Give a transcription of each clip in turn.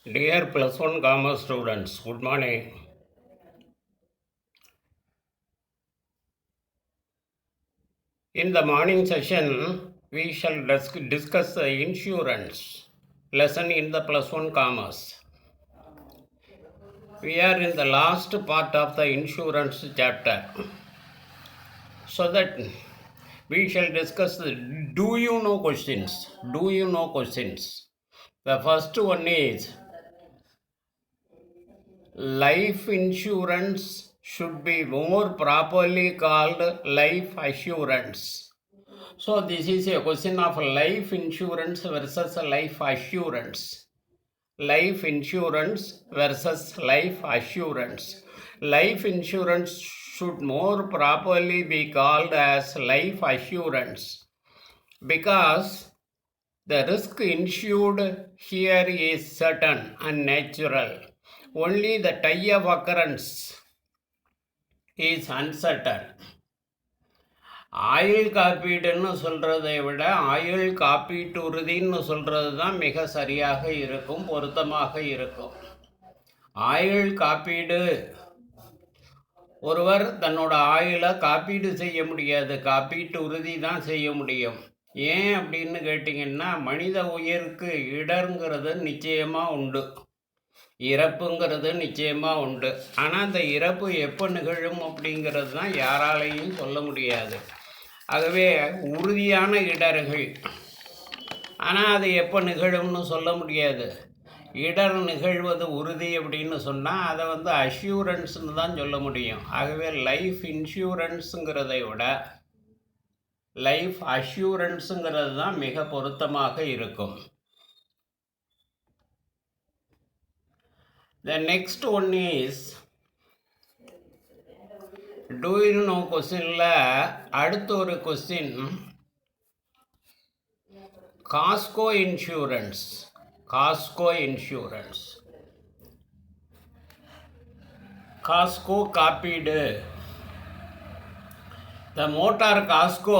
Dear plus one commerce students, good morning. In the morning session, we shall discuss the insurance lesson in the plus one commerce. We are in the last part of the insurance chapter. So that we shall discuss the do you know questions. Do you know questions? The first one is life insurance should be more properly called life assurance. So this is a question of life insurance versus life assurance. Life insurance versus life assurance. Life insurance should more properly be called as life assurance because the risk insured here is certain and natural. Only the time of occurrence is uncertain. ஆயுள் காப்பீடுன்னு சொல்கிறதை விட ஆயுள் காப்பீட்டுறுதின்னு சொல்கிறது தான் மிக சரியாக இருக்கும், பொருத்தமாக இருக்கும். ஆயுள் காப்பீடு ஒருவர் தன்னோட ஆயுளை காப்பீடு செய்ய முடியாது, காப்பீட்டு உறுதி தான் செய்ய முடியும். ஏன் அப்படின்னு கேட்டிங்கன்னா, மனித உயிருக்கு இடர்ங்கிறது நிச்சயமாக உண்டு, இறப்புங்கிறது நிச்சயமாக உண்டு. ஆனால் அந்த இறப்பு எப்போ நிகழும் அப்படிங்கிறது தான் யாராலையும் சொல்ல முடியாது. ஆகவே உறுதியான இடர்கள், ஆனால் அது எப்போ நிகழும்னு சொல்ல முடியாது. இடர் நிகழ்வது உறுதி அப்படின்னு சொன்னால் அதை அஷ்யூரன்ஸ்னு தான் சொல்ல முடியும். ஆகவே லைஃப் இன்சூரன்ஸுங்கிறதை விட லைஃப் அஷ்யூரன்ஸுங்கிறது தான் மிக பொருத்தமாக இருக்கும். The next one is do you know கொஸ்டினில் அடுத்த ஒரு question Costco insurance. Costco insurance, Costco காப்பீடு. The motor Casco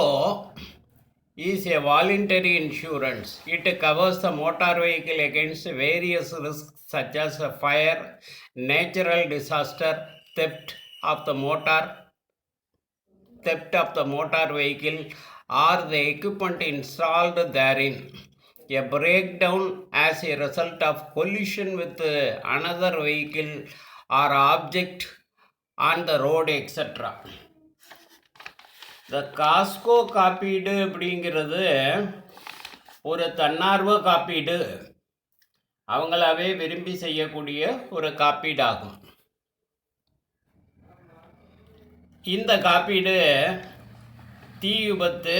is a voluntary insurance. It covers the motor vehicle against various risks such as fire, natural disaster, theft of the motor vehicle or the equipment installed therein, a breakdown as a result of collision with another vehicle or object on the road, etc. இந்த Costco காப்பீடு அப்படிங்கிறது ஒரு தன்னார்வ காப்பீடு, அவங்களாவே விரும்பி செய்யக்கூடிய ஒரு காப்பீடாகும். இந்த காப்பீடு தீ விபத்து,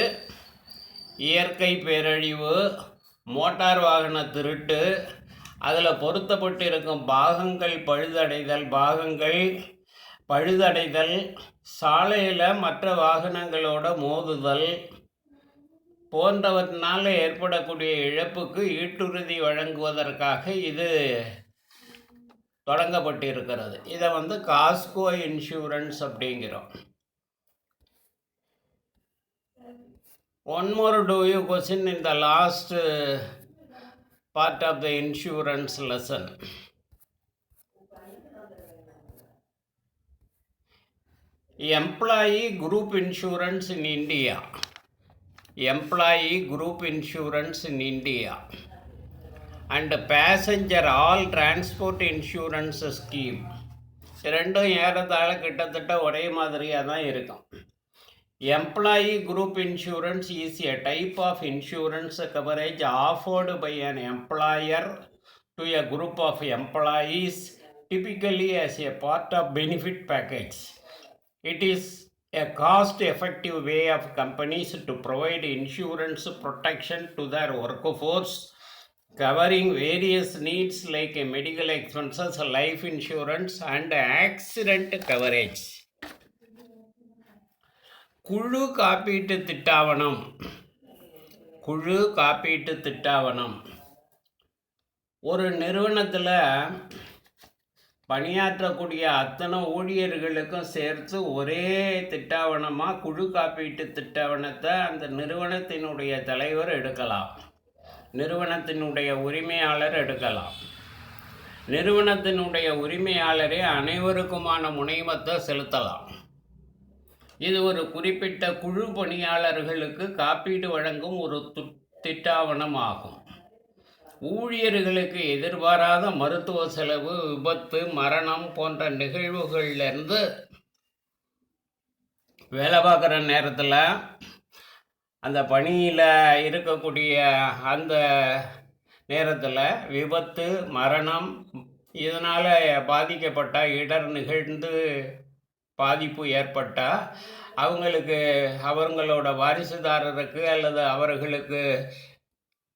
இயற்கை பேரழிவு, மோட்டார் வாகன திருட்டு, அதில் பொருத்தப்பட்டு இருக்கும் பழுதடைதல், சாலையில் மற்ற வாகனங்களோட மோதுதல் போன்றவற்றினால் ஏற்படக்கூடிய இழப்புக்கு ஈட்டுறுதி வழங்குவதற்காக இது தொடங்கப்பட்டிருக்கிறது. இதை காஸ்கோ இன்சூரன்ஸ் அப்படிங்கிறோம். One more do you question in the last part of the insurance lesson. Employee group insurance in India. Employee group insurance in India and passenger all transport insurance scheme. ரெண்டும் ஏறத்தாழ கிட்டத்தட்ட ஒரே மாதிரியாக தான் இருக்கும். Employee group insurance is a type of insurance coverage offered by an employer to a group of employees, typically as a part of benefit package. It is a cost-effective way of companies to provide insurance protection to their workforce, covering various needs like medical expenses, life insurance, and accident coverage. குழு காப்பீட்டு திட்டாவணம் ஒரு நிறுவனத்தில் பணியாற்றக்கூடிய அத்தனை ஊழியர்களுக்கும் சேர்த்து ஒரே திட்டாவணமாக குழு காப்பீட்டு திட்டாவணத்தை அந்த நிறுவனத்தினுடைய தலைவர் எடுக்கலாம், நிறுவனத்தினுடைய உரிமையாளர் எடுக்கலாம். நிறுவனத்தினுடைய உரிமையாளரே அனைவருக்குமான முனைமத்தை செலுத்தலாம். இது ஒரு குறிப்பிட்ட குழு பணியாளர்களுக்கு காப்பீடு வழங்கும் ஒரு திட்டாவணம் ஆகும். ஊழியர்களுக்கு எதிர்பாராத மருத்துவ செலவு, விபத்து, மரணம் போன்ற நிகழ்வுகள்லேருந்து வேலை பார்க்குற நேரத்தில் அந்த பணியில் இருக்கக்கூடிய அந்த நேரத்தில் விபத்து, மரணம் இதனால் பாதிக்கப்பட்ட இடர் நிகழ்ந்து பாதிப்பு ஏற்பட்டால் அவங்களோட வாரிசுதாரருக்கு அல்லது அவர்களுக்கு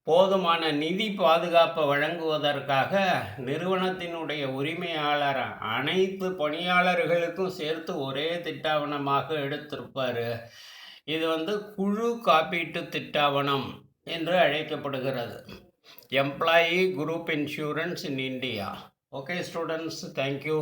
போதுமான நிதி பாதுகாப்பை வழங்குவதற்காக நிறுவனத்தினுடைய உரிமையாளர் அனைத்து பணியாளர்களுக்கும் சேர்த்து ஒரே திட்டாவணமாக எடுத்திருப்பார். இது குழு காப்பீட்டு திட்டாவணம் என்று அழைக்கப்படுகிறது. Employee group insurance in India. Okay students, thank you.